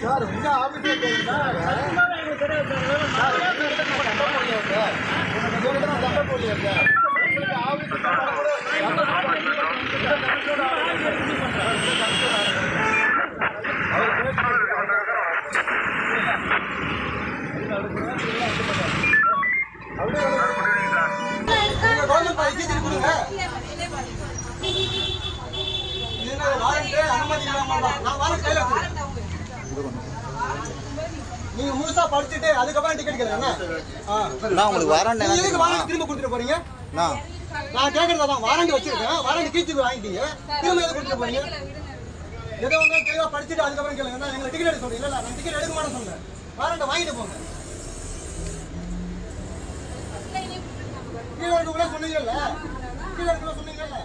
Sir இந்த ஆஃபீஸில் போயிருந்தா சண்டை போடலையா சார் கவர்மெண்ட் பாலிசி திருப்பி கொடுங்க. நீங்க முழுசா படிச்சுட்டு அதுக்கப்புறம் டிக்கெட் கேட்கறேன். உங்களுக்கு வாரண்ட் எதுக்கு வாரண்ட் திரும்ப கொடுத்துட்டு போறீங்க? நான் கேட்கறதா வாரண்ட் வச்சிருக்கேன். வாரண்ட் கீழ்ச்சி வாங்கிட்டீங்க, திரும்ப எது கொடுத்துட்டு போறீங்க? ஏதோ ஒன்று தெளிவாக படிச்சுட்டு அதுக்கப்புறம் கேளுங்க. நான் எங்களை டிக்கெட் எடுக்க சொல்றீங்க. நான் டிக்கெட் எடுக்க மாட்டேன்னு சொன்னேன். வாரண்ட்டை வாங்கிட்டு போங்க. கீழே சொன்னீங்கல்ல, கீழே சொன்னீங்கல்ல.